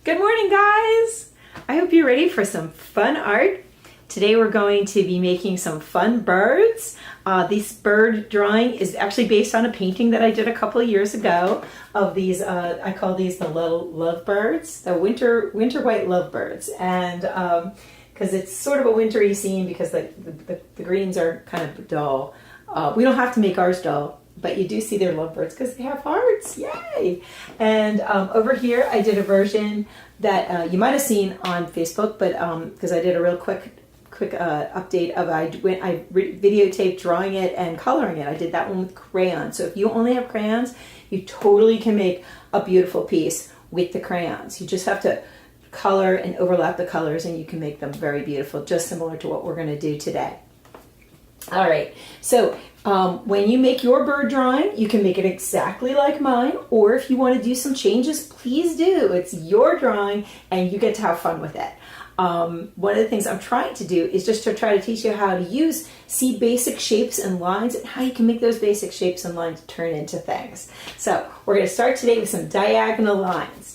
Good morning, guys! I hope you're ready for some fun art. Today we're going to be making some fun birds. This bird drawing is actually based on a painting that I did a couple of years ago of these, I call these the little lovebirds, the winter white lovebirds. And because it's sort of a wintry scene because the greens are kind of dull. We don't have to make ours dull, but you do see their lovebirds because they have hearts. Yay! And over here I did a version that you might have seen on Facebook, but because I did a real quick update of I videotaped drawing it and coloring it. I did that one with crayons. So if you only have crayons, you totally can make a beautiful piece with the crayons. You just have to color and overlap the colors and you can make them very beautiful, just similar to what we're going to do today. All right, so when you make your bird drawing, you can make it exactly like mine, or if you want to do some changes, please do. It's your drawing and you get to have fun with it. One of the things I'm trying to do is just to try to teach you how to see basic shapes and lines and how you can make those basic shapes and lines turn into things. So we're going to start today with some diagonal lines.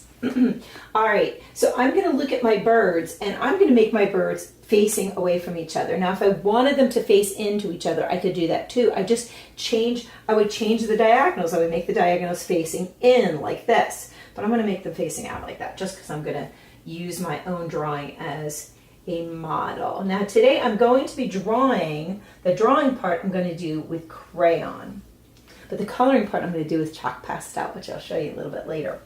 All right, so I'm going to look at my birds and I'm going to make my birds facing away from each other. Now, if I wanted them to face into each other, I could do that too. I would change the diagonals. I would make the diagonals facing in like this, but I'm going to make them facing out like that just because I'm going to use my own drawing as a model. Now today I'm going to be drawing, the drawing part I'm going to do with crayon, but the coloring part I'm going to do with chalk pastel, which I'll show you a little bit later.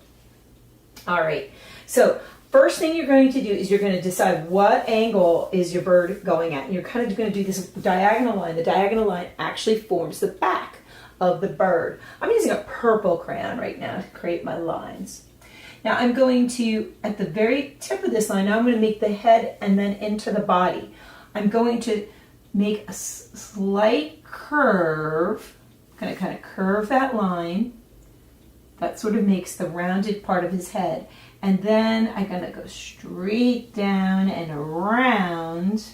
All right, so first thing you're going to do is you're going to decide what angle is your bird going at. And you're kind of going to do this diagonal line. The diagonal line actually forms the back of the bird. I'm using a purple crayon right now to create my lines. Now I'm going to, at the very tip of this line, now I'm going to make the head and then into the body. I'm going to make a slight curve. I'm going to kind of curve that line. That sort of makes the rounded part of his head. And then I'm going to go straight down and around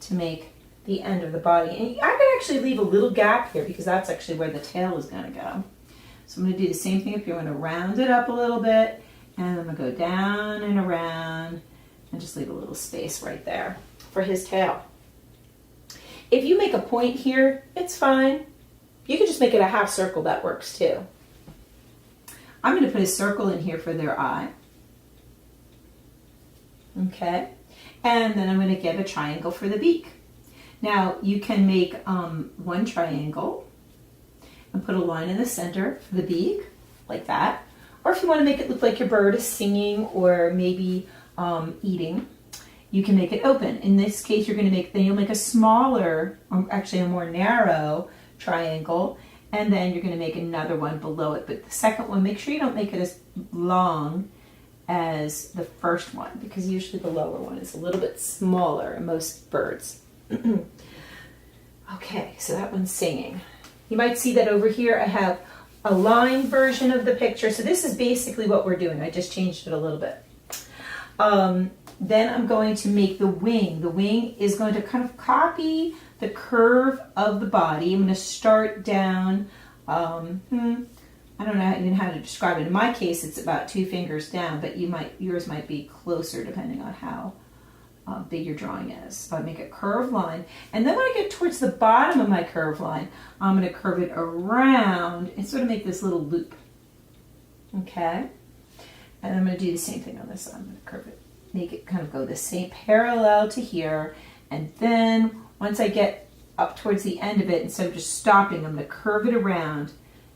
to make the end of the body. And I can actually leave a little gap here because that's actually where the tail is going to go. So I'm going to do the same thing up here. I'm going to round it up a little bit, and I'm going to go down and around and just leave a little space right there for his tail. If you make a point here, it's fine. You can just make it a half circle. That works too. I'm going to put a circle in here for their eye. Okay. And then I'm going to get a triangle for the beak. Now you can make one triangle and put a line in the center for the beak, like that. Or if you want to make it look like your bird is singing or maybe eating, you can make it open. In this case, you'll make a smaller, or actually a more narrow triangle, and then you're going to make another one below it. But the second one, make sure you don't make it as long as the first one, because usually the lower one is a little bit smaller in most birds. Okay, so that one's singing. You might see that over here I have a line version of the picture. So this is basically what we're doing. I just changed it a little bit. Then I'm going to make the wing. The wing is going to kind of copy the curve of the body. I'm going to start down, I don't know even how to describe it. In my case, it's about 2 fingers down, but yours might be closer depending on how big your drawing is. So I make a curved line, and then when I get towards the bottom of my curved line, I'm going to curve it around and sort of make this little loop. Okay, and I'm going to do the same thing on this side. I'm going to curve it, make it kind of go the same parallel to here, and then once I get up towards the end of it, instead of just stopping, I'm going to curve it around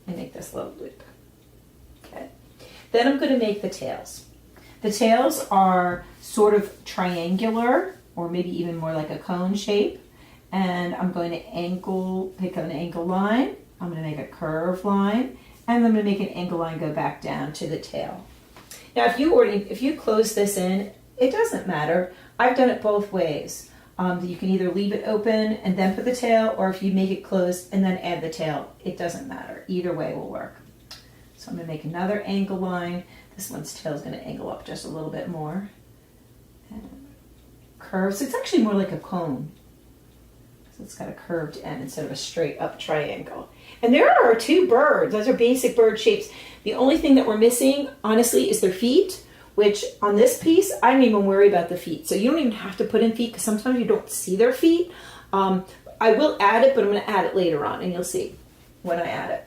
and make this little loop. Okay, then I'm going to make the tails. The tails are sort of triangular, or maybe even more like a cone shape. And I'm going to pick an angle line. I'm going to make a curved line, and I'm going to make an angle line go back down to the tail. Now, if you close this in, it doesn't matter. I've done it both ways. You can either leave it open and then put the tail, or if you make it closed and then add the tail, it doesn't matter. Either way will work. So I'm going to make another angle line. This one's tail is going to angle up just a little bit more. And curve. So it's actually more like a cone. So it's got a curved end instead of a straight up triangle. And there are our 2 birds. Those are basic bird shapes. The only thing that we're missing, honestly, is their feet. which on this piece, I don't even worry about the feet. So you don't even have to put in feet because sometimes you don't see their feet. I will add it, but I'm going to add it later on, and you'll see when I add it.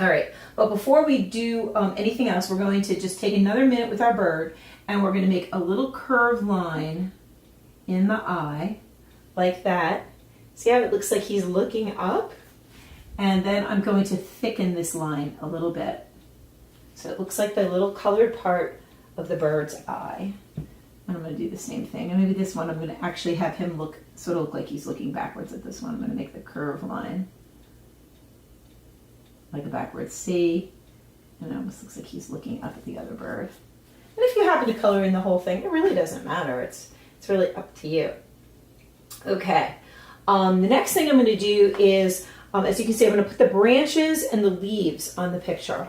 All right, but before we do anything else, we're going to just take another minute with our bird, and we're going to make a little curved line in the eye, like that. See how it looks like he's looking up? And then I'm going to thicken this line a little bit. So it looks like the little colored part of the bird's eye. And I'm going to do the same thing. And maybe this one I'm going to actually have him sort of look like he's looking backwards at this one. I'm going to make the curved line like a backwards C. And it almost looks like he's looking up at the other bird. And if you happen to color in the whole thing, it really doesn't matter. It's really up to you. Okay. The next thing I'm going to do is, as you can see, I'm going to put the branches and the leaves on the picture.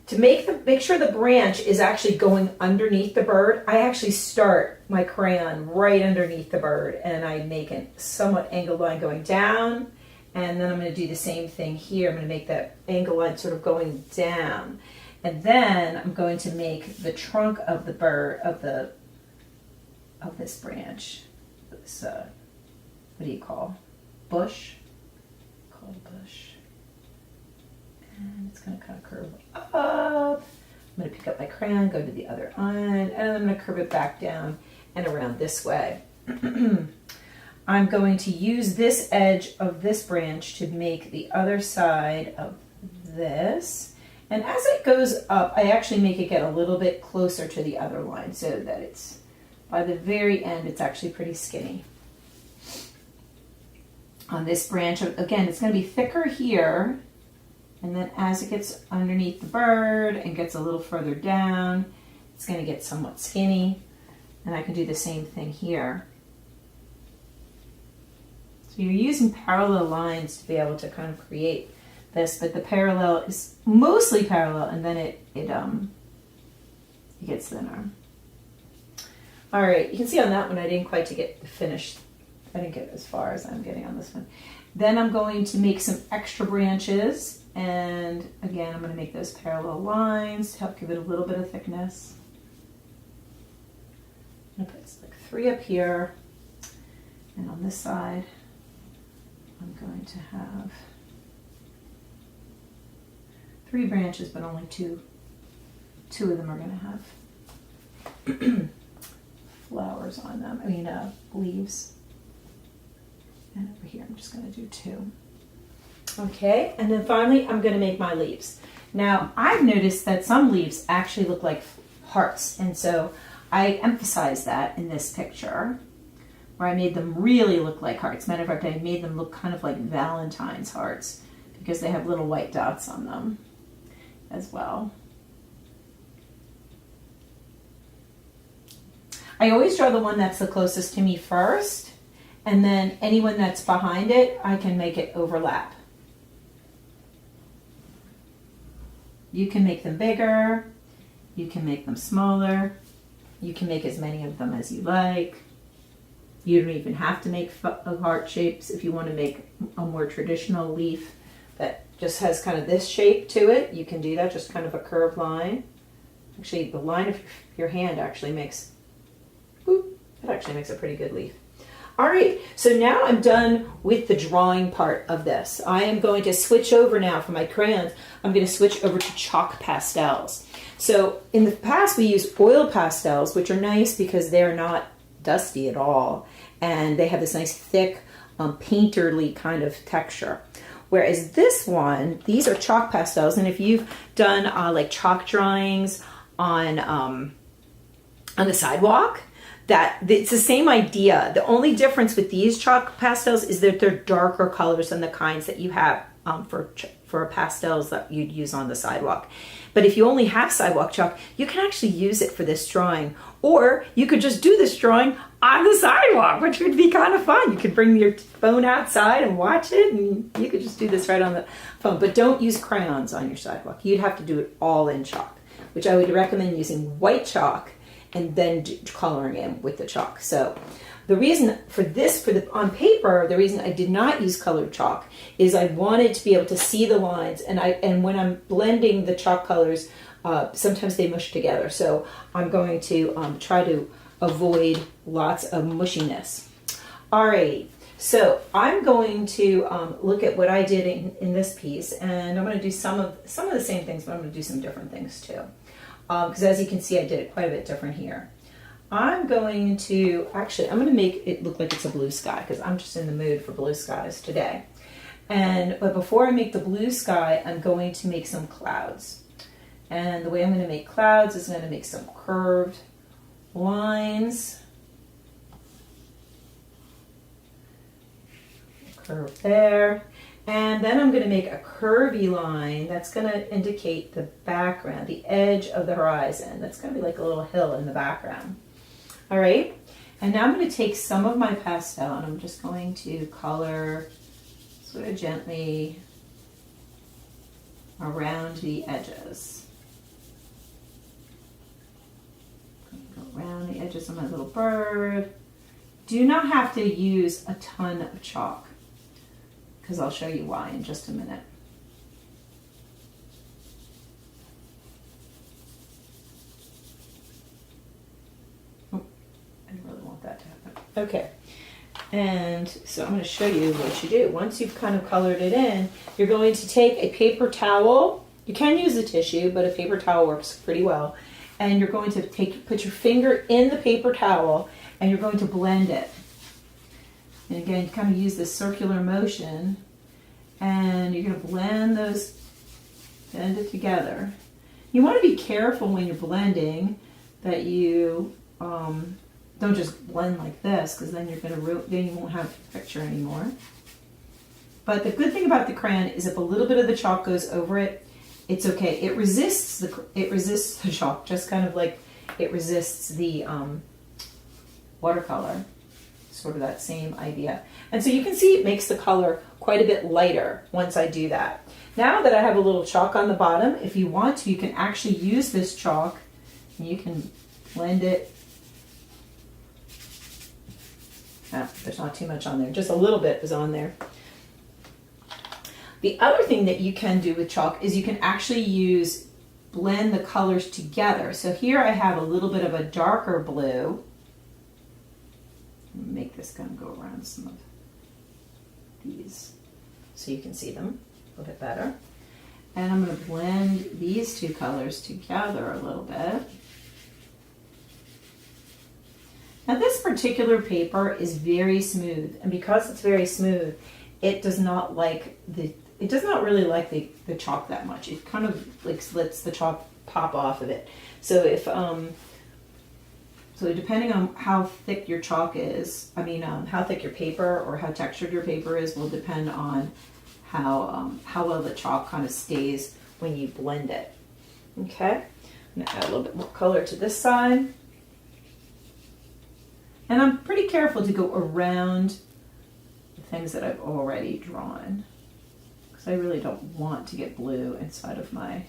To make sure the branch is actually going underneath the bird, I actually start my crayon right underneath the bird, and I make a somewhat angled line going down, and then I'm going to do the same thing here. I'm going to make that angle line sort of going down, and then I'm going to make the trunk of the bird of this branch. This what do you call bush? Call it a bush. And it's going to kind of curve up. I'm going to pick up my crayon, go to the other end, and I'm going to curve it back down and around this way. I'm going to use this edge of this branch to make the other side of this. And as it goes up, I actually make it get a little bit closer to the other line so that it's, by the very end, it's actually pretty skinny. On this branch, again, it's going to be thicker here. And then as it gets underneath the bird and gets a little further down, it's going to get somewhat skinny. And I can do the same thing here. So you're using parallel lines to be able to kind of create this, but the parallel is mostly parallel, and then it gets thinner. All right, you can see on that one I didn't quite get finished. I didn't get as far as I'm getting on this one. Then I'm going to make some extra branches. And again, I'm going to make those parallel lines to help give it a little bit of thickness. I'm going to put like 3 up here. And on this side, I'm going to have 3 branches, but only 2. 2 of them are going to have flowers on them. I mean, leaves. And over here, I'm just going to do 2. Okay, and then finally, I'm going to make my leaves. Now, I've noticed that some leaves actually look like hearts, and so I emphasize that in this picture, where I made them really look like hearts. Matter of fact, I made them look kind of like Valentine's hearts, because they have little white dots on them as well. I always draw the one that's the closest to me first, and then anyone that's behind it, I can make it overlap. You can make them bigger, you can make them smaller, you can make as many of them as you like. You don't even have to make heart shapes if you want to make a more traditional leaf that just has kind of this shape to it. You can do that, just kind of a curved line. Actually, the line of your hand actually makes, boop, it actually makes a pretty good leaf. All right, so now I'm done with the drawing part of this. I am going to switch over now from my crayons. I'm going to switch over to chalk pastels. So in the past, we used oil pastels, which are nice because they're not dusty at all. And they have this nice thick, painterly kind of texture. Whereas this one, these are chalk pastels. And if you've done like chalk drawings on the sidewalk, that it's the same idea. The only difference with these chalk pastels is that they're darker colors than the kinds that you have for pastels that you'd use on the sidewalk. But if you only have sidewalk chalk, you can actually use it for this drawing. Or you could just do this drawing on the sidewalk, which would be kind of fun. You could bring your phone outside and watch it, and you could just do this right on the phone. But don't use crayons on your sidewalk. You'd have to do it all in chalk, which I would recommend using white chalk and then coloring in with the chalk. So the reason for this, on paper, the reason I did not use colored chalk is I wanted to be able to see the lines, and when I'm blending the chalk colors sometimes they mush together. So I'm going to try to avoid lots of mushiness. Alrighty, so I'm going to look at what I did in this piece, and I'm going to do some of the same things, but I'm going to do some different things too. Because as you can see, I did it quite a bit different here. I'm going to make it look like it's a blue sky because I'm just in the mood for blue skies today. But before I make the blue sky, I'm going to make some clouds. And the way I'm going to make clouds is I'm going to make some curved lines. Curve there. And then I'm going to make a curvy line that's going to indicate the background, the edge of the horizon. That's going to be like a little hill in the background. All right. And now I'm going to take some of my pastel and I'm just going to color sort of gently around the edges. Go around the edges of my little bird. Do not have to use a ton of chalk, because I'll show you why in just a minute. Oh, I really want that to happen. Okay, and so I'm going to show you what you do. Once you've kind of colored it in, you're going to take a paper towel. You can use a tissue, but a paper towel works pretty well. And you're going to put your finger in the paper towel and you're going to blend it. And again, kind of use this circular motion, and you're going to blend it together. You want to be careful when you're blending that you don't just blend like this, because then then you won't have a picture anymore. But the good thing about the crayon is if a little bit of the chalk goes over it, it's okay. It resists the chalk, just kind of like it resists the watercolor. Sort of that same idea. And so you can see it makes the color quite a bit lighter once I do that. Now that I have a little chalk on the bottom, if you want to, you can actually use this chalk and you can blend it. There's not too much on there, just a little bit is on there. The other thing that you can do with chalk is you can actually blend the colors together. So here I have a little bit of a darker blue. Make this kind of go around some of these so you can see them a little bit better. And I'm going to blend these two colors together a little bit. Now this particular paper is very smooth, and because it's very smooth, it does not really like the chalk that much. It kind of like lets the chalk pop off of it. So So depending on how thick your chalk is, how thick your paper or how textured your paper is will depend on how well the chalk kind of stays when you blend it. Okay, I'm going to add a little bit more color to this side. And I'm pretty careful to go around the things that I've already drawn, because I really don't want to get blue inside of my...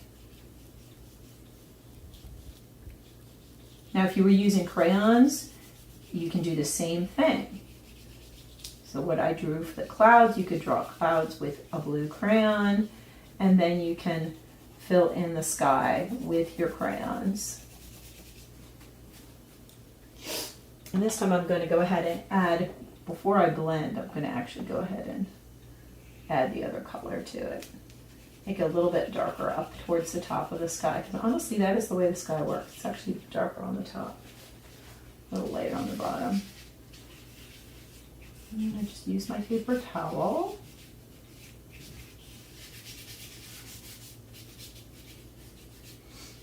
Now, if you were using crayons, you can do the same thing. So what I drew for the clouds, you could draw clouds with a blue crayon, and then you can fill in the sky with your crayons. And this time I'm going to go ahead and add, before I blend, I'm going to actually go ahead and add the other color to it. Make it a little bit darker up towards the top of the sky. Because honestly, that is the way the sky works. It's actually darker on the top, a little lighter on the bottom. And I just use my paper towel.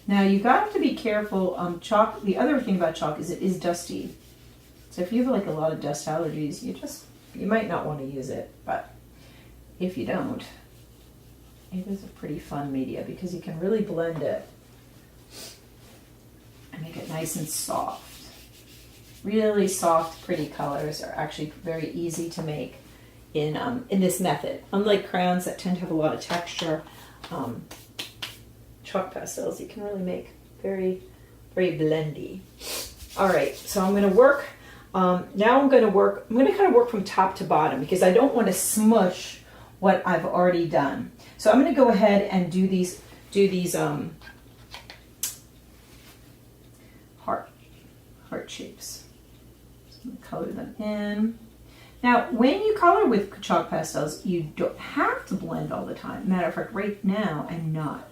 Now you got to be careful. Chalk. The other thing about chalk is it is dusty. So if you have like a lot of dust allergies, you might not want to use it. But if you don't, it is a pretty fun media because you can really blend it and make it nice and soft. Really soft, pretty colors are actually very easy to make in this method. Unlike crayons that tend to have a lot of texture, chalk pastels you can really make very, very blendy. All right, so I'm going to work. Now I'm going to kind of work from top to bottom because I don't want to smush what I've already done. So I'm going to go ahead and do these heart shapes. So I'm going to color them in. Now, when you color with chalk pastels, you don't have to blend all the time. Matter of fact, right now, I'm not.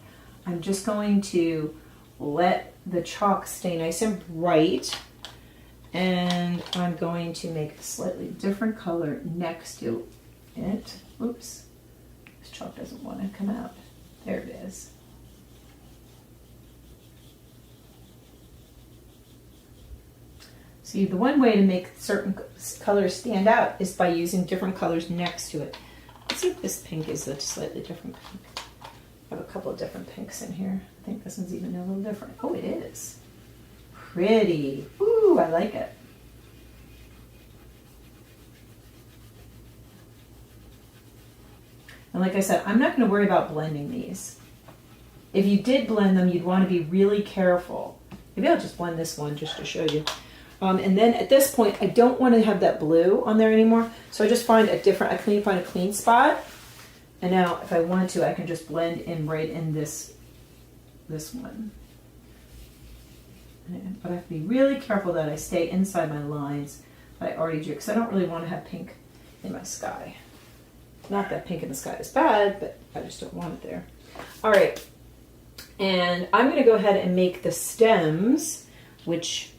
I'm just going to let the chalk stay nice and bright, and I'm going to make a slightly different color next to it. Oops, this chalk doesn't want to come out. There it is. See, the one way to make certain colors stand out is by using different colors next to it. Let's see if this pink is a slightly different pink. I have a couple of different pinks in here. I think this one's even a little different. Oh, it is. Pretty. Ooh, I like it. And like I said, I'm not going to worry about blending these. If you did blend them, you'd want to be really careful. Maybe I'll just blend this one just to show you. And then at this point, I don't want to have that blue on there anymore. So I just find a different, find a clean spot. And now if I want to, I can just blend in right in this one. But I have to be really careful that I stay inside my lines that I already drew, because I don't really want to have pink in my sky. Not that pink in the sky is bad, but I just don't want it there. All right. And I'm going to go ahead and make the stems, which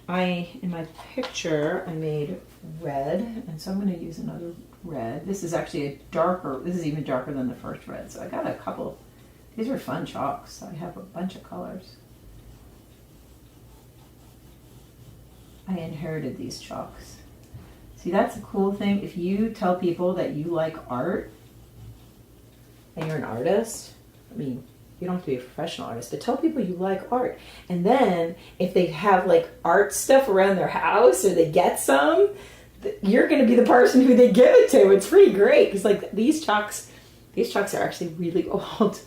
in my picture, I made red, and so I'm going to use another red. This is actually this is even darker than the first red. So I got a couple, these are fun chalks. I have a bunch of colors. I inherited these chalks. See, that's a cool thing. If you tell people that you like art, and you're an artist, I mean, you don't have to be a professional artist, but tell people you like art. And then if they have like art stuff around their house or they get some, you're going to be the person who they give it to. It's pretty great because like these chalks are actually really old,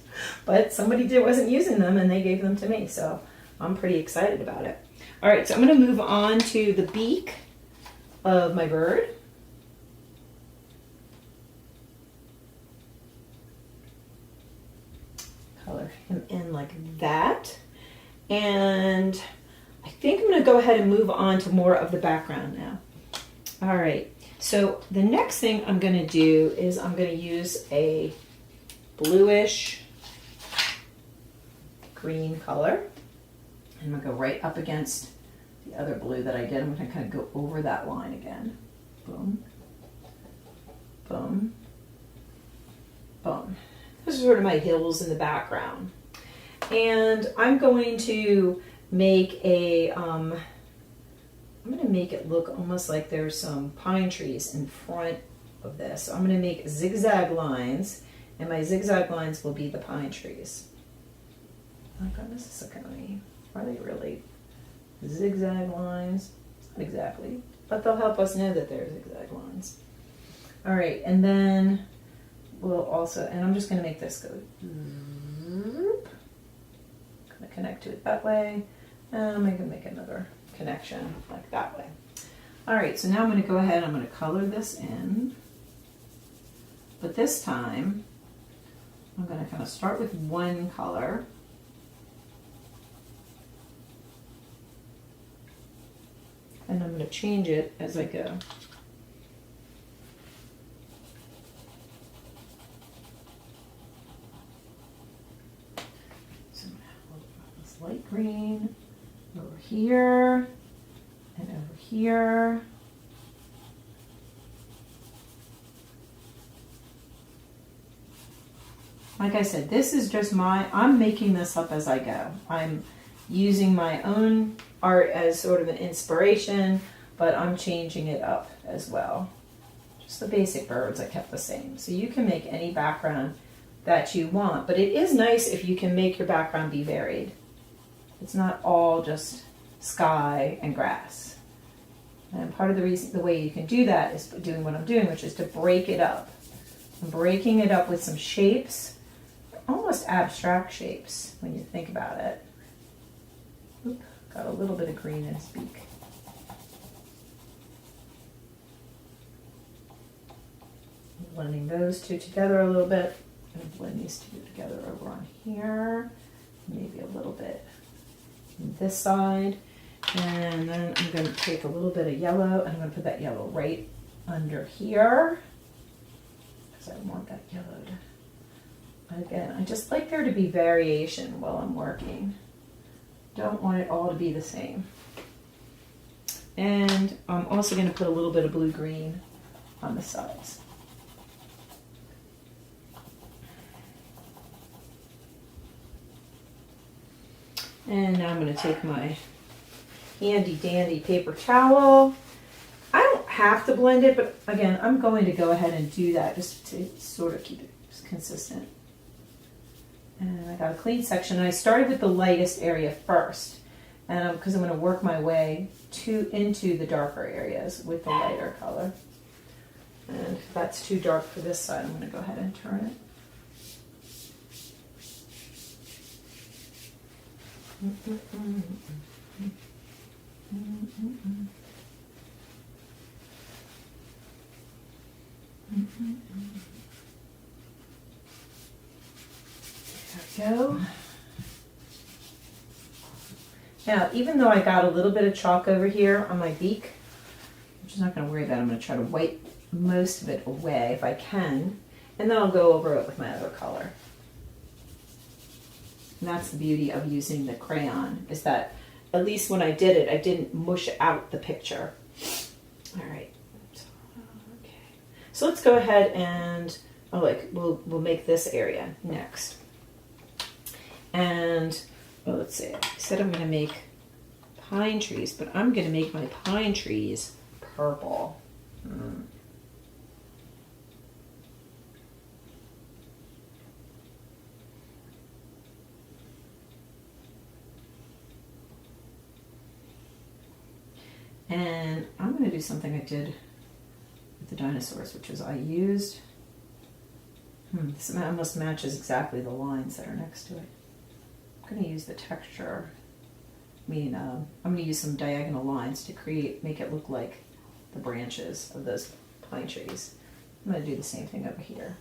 but somebody wasn't using them and they gave them to me. So I'm pretty excited about it. All right, so I'm going to move on to the beak of my bird. Color him in like that. And I think I'm going to go ahead and move on to more of the background now. All right, so the next thing I'm going to do is I'm going to use a bluish green color. I'm going to go right up against the other blue that I did. I'm going to kind of go over that line again. Boom, boom, boom. Those are sort of my hills in the background. And I'm going to make I'm going to make it look almost like there's some pine trees in front of this. So I'm going to make zigzag lines, and my zigzag lines will be the pine trees. Oh my goodness, Cicone. Are they really zigzag lines? Not exactly, but they'll help us know that they're zigzag lines. All right, and then we'll also, and I'm just going to make this go, going to connect to it that way, and I'm going to make another connection like that way. All right, so now I'm going to go ahead, I'm going to color this in, but this time I'm going to kind of start with one color. And I'm going to change it as I go. So I'm going to hold this light green over here and over here. Like I said, this is just I'm making this up as I go. I'm using my own art as sort of an inspiration, but I'm changing it up as well. Just the basic birds I kept the same. So you can make any background that you want, but it is nice if you can make your background be varied. It's not all just sky and grass. And part of the way you can do that is doing what I'm doing, which is to break it up. I'm breaking it up with some shapes, almost abstract shapes when you think about it. Oop, got a little bit of green in his beak. Blending those two together a little bit. I'm going to blend these two together over on here. Maybe a little bit on this side. And then I'm going to take a little bit of yellow, and I'm going to put that yellow right under here, because I want that yellowed. Again, I just like there to be variation while I'm working. Don't want it all to be the same. And I'm also going to put a little bit of blue-green on the sides. And now I'm going to take my handy dandy paper towel. I don't have to blend it, but again, I'm going to go ahead and do that just to sort of keep it consistent. And I got a clean section. I started with the lightest area first, and because I'm going to work my way into the darker areas with the lighter color. And if that's too dark for this side, I'm going to go ahead and turn it. There we go. Now, even though I got a little bit of chalk over here on my beak, I'm just not going to worry about it. I'm going to try to wipe most of it away if I can, and then I'll go over it with my other color. And that's the beauty of using the crayon, is that at least when I did it, I didn't mush out the picture. All right. Okay. So let's go ahead and we'll make this area next. And let's see. I said I'm going to make pine trees, but I'm going to make my pine trees purple. And I'm going to do something I did with the dinosaurs, which is I used, this almost matches exactly the lines that are next to it. I'm going to use the texture, I'm going to use some diagonal lines to make it look like the branches of those pine trees. I'm going to do the same thing over here.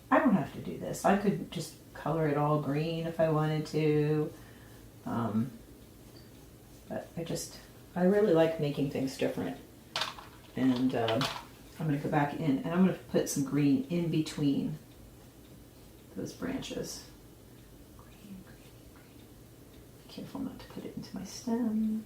I don't have to do this. I could just color it all green if I wanted to. But I really like making things different. And I'm going to go back in and I'm going to put some green in between those branches. Green, green, green. Be careful not to put it into my stem.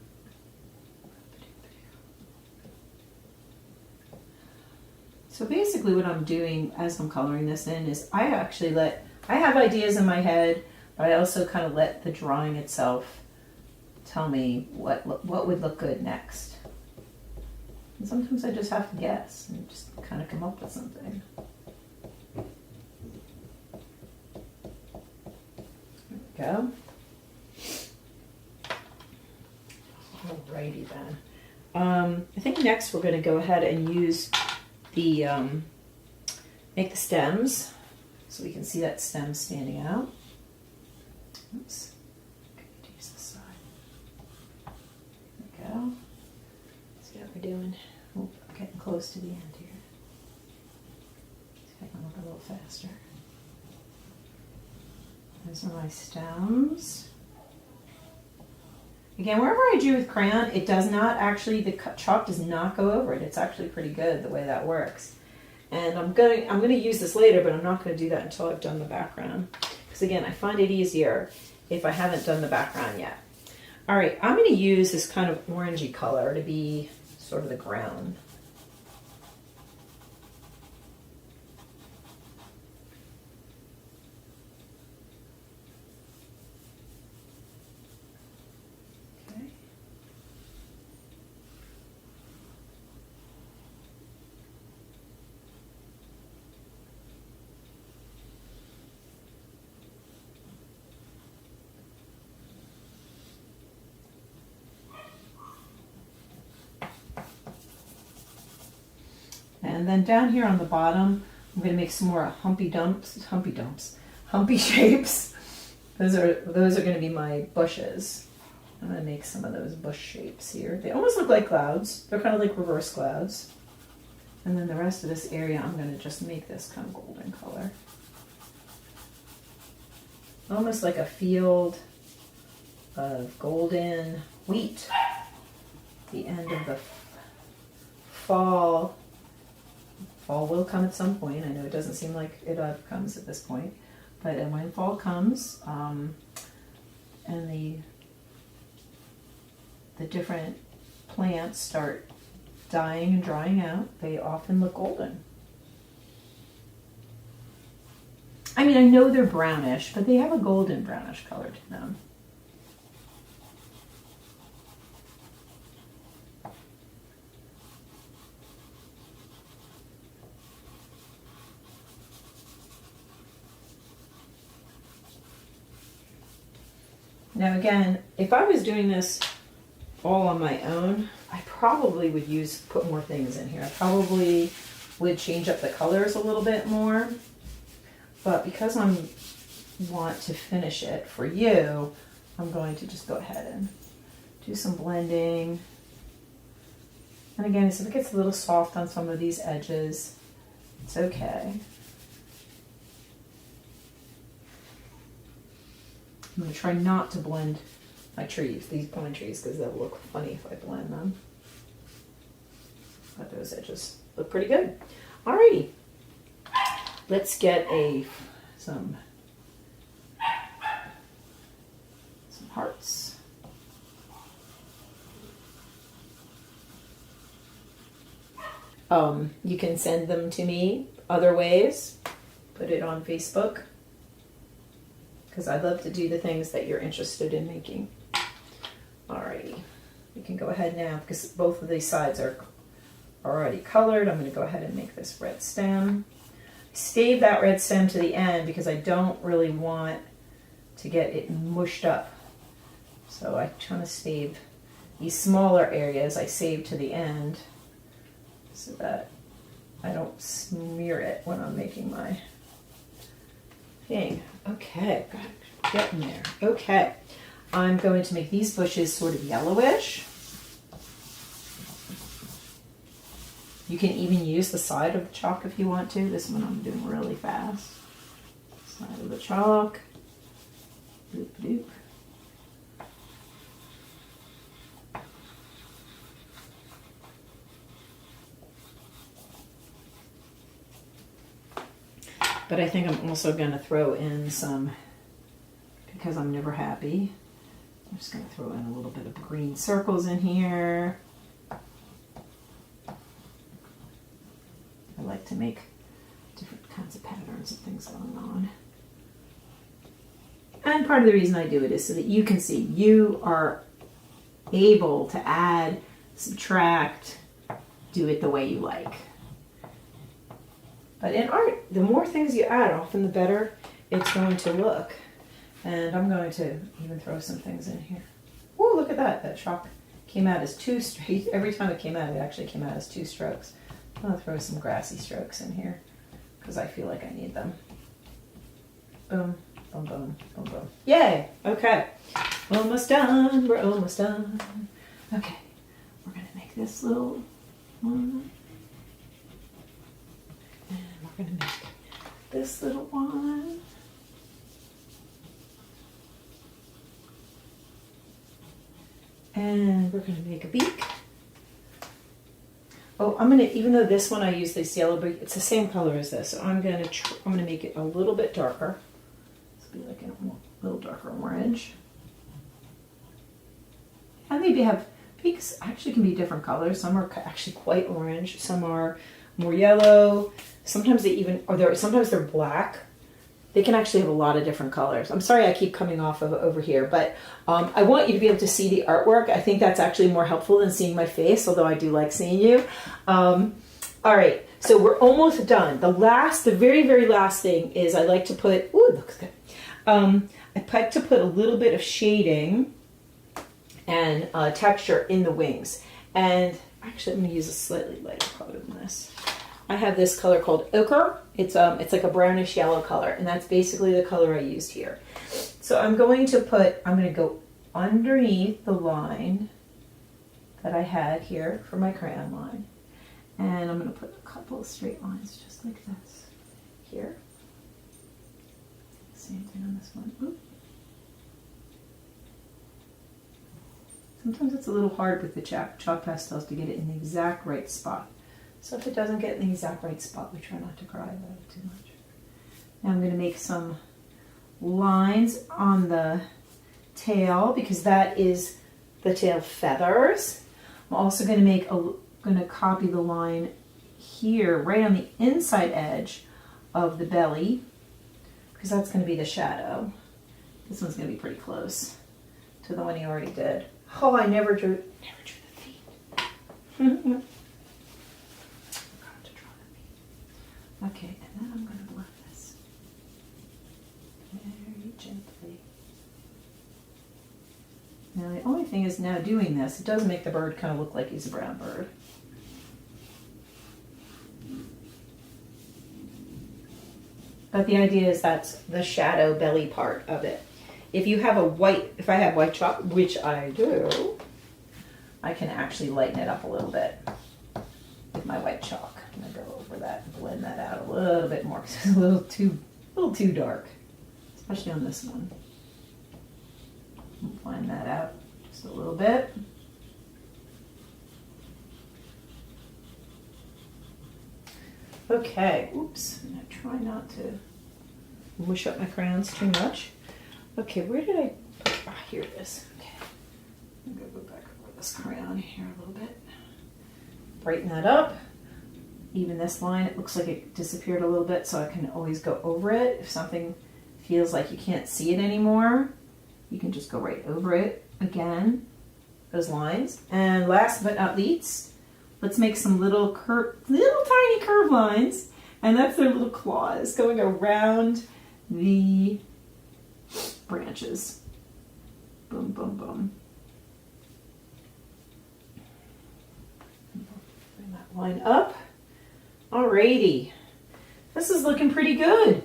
So basically what I'm doing as I'm coloring this in is I have ideas in my head, but I also kind of let the drawing itself tell me what would look good next. And sometimes I just have to guess and just kind of come up with something. There we go. Alrighty then. I think next we're going to go ahead and use make the stems so we can see that stem standing out. Oops. Okay, use this side. There we go. See what we're doing. Oh, we're getting close to the end here. See if I can look a little faster. Those are my stems. Again, wherever I drew with crayon, it does not actually, the chalk does not go over it. It's actually pretty good the way that works. And I'm gonna use this later, but I'm not gonna do that until I've done the background. Because again, I find it easier if I haven't done the background yet. All right, I'm gonna use this kind of orangey color to be sort of the ground. And then down here on the bottom, I'm going to make some more humpy shapes. Those are going to be my bushes. I'm going to make some of those bush shapes here. They almost look like clouds. They're kind of like reverse clouds. And then the rest of this area, I'm going to just make this kind of golden color. Almost like a field of golden wheat. The end of the fall. Fall will come at some point. I know it doesn't seem like it comes at this point. But when fall comes, and the different plants start dying and drying out, they often look golden. I mean, I know they're brownish, but they have a golden brownish color to them. Now again, if I was doing this all on my own, I probably would put more things in here. I probably would change up the colors a little bit more. But because I want to finish it for you, I'm going to just go ahead and do some blending. And again, if it gets a little soft on some of these edges, it's okay. I'm going to try not to blend my trees, these pine trees, because they'll look funny if I blend them. But those edges look pretty good. Alrighty, let's get some hearts. You can send them to me other ways. Put it on Facebook, because I love to do the things that you're interested in making. Alrighty, we can go ahead now, because both of these sides are already colored. I'm going to go ahead and make this red stem. Stave that red stem to the end because I don't really want to get it mushed up. So I try to stave these smaller areas, I save to the end so that I don't smear it when I'm making my thing. Okay, getting there. Okay, I'm going to make these bushes sort of yellowish. You can even use the side of the chalk if you want to. This one I'm doing really fast. Side of the chalk. Doop doop. But I think I'm also going to throw in some, because I'm never happy, I'm just going to throw in a little bit of green circles in here. I like to make different kinds of patterns and things going on. And part of the reason I do it is so that you can see, you are able to add, subtract, do it the way you like. But in art, the more things you add, often the better it's going to look. And I'm going to even throw some things in here. Oh, look at that. That chalk came out as two strokes. Every time it came out, it actually came out as two strokes. I'll throw some grassy strokes in here because I feel like I need them. Boom, boom, boom, boom, boom. Yay! Okay. Almost done. We're almost done. Okay. We're going to make this little one. And we're going to make this little one. And we're going to make a beak. Oh, I'm going to, even though this one I use this yellow beak, it's the same color as this. So I'm going to make it a little bit darker. This will be like a little darker orange. I maybe have beaks actually can be different colors. Some are actually quite orange. Some are more yellow. Sometimes they even, sometimes they're black. They can actually have a lot of different colors. I'm sorry I keep coming off of over here, but I want you to be able to see the artwork. I think that's actually more helpful than seeing my face, although I do like seeing you. All right, so we're almost done. The very, very last thing is I like to put, ooh, it looks good. I like to put a little bit of shading and texture in the wings. And actually, I'm gonna use a slightly lighter color than this. I have this color called ochre. It's like a brownish yellow color, and that's basically the color I used here. So I'm going to go underneath the line that I had here for my crayon line. And I'm going to put a couple of straight lines just like this here. Same thing on this one. Oop. Sometimes it's a little hard with the chalk pastels to get it in the exact right spot. So if it doesn't get in the exact right spot, we try not to cry about it too much. Now I'm going to make some lines on the tail because that is the tail feathers. I'm also going to copy the line here right on the inside edge of the belly because that's going to be the shadow. This one's going to be pretty close to the one you already did. Oh, I never drew the feet. Forgot to draw the feet. Okay, and then I'm going to blend this very gently. Now the only thing is now doing this, it does make the bird kind of look like he's a brown bird. But the idea is that's the shadow belly part of it. If you have if I have white chalk, which I do, I can actually lighten it up a little bit with my white chalk. I'm gonna go over that and blend that out a little bit more because it's a little too dark, especially on this one. Blend that out just a little bit. Okay, oops, I'm gonna try not to mush up my crayons too much. Okay, where did I put, here it is. Okay, I'm gonna go back over this crayon here a little bit. Brighten that up. Even this line, it looks like it disappeared a little bit, so I can always go over it. If something feels like you can't see it anymore, you can just go right over it again, those lines. And last but not least, let's make some little tiny curve lines, and that's their little claws going around the branches. Boom, boom, boom. Bring that line up. Alrighty. This is looking pretty good.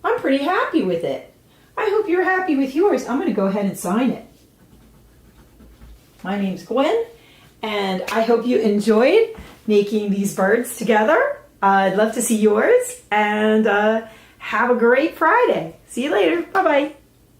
I'm pretty happy with it. I hope you're happy with yours. I'm going to go ahead and sign it. My name's Gwen, and I hope you enjoyed making these birds together. I'd love to see yours, and have a great Friday. See you later. Bye-bye.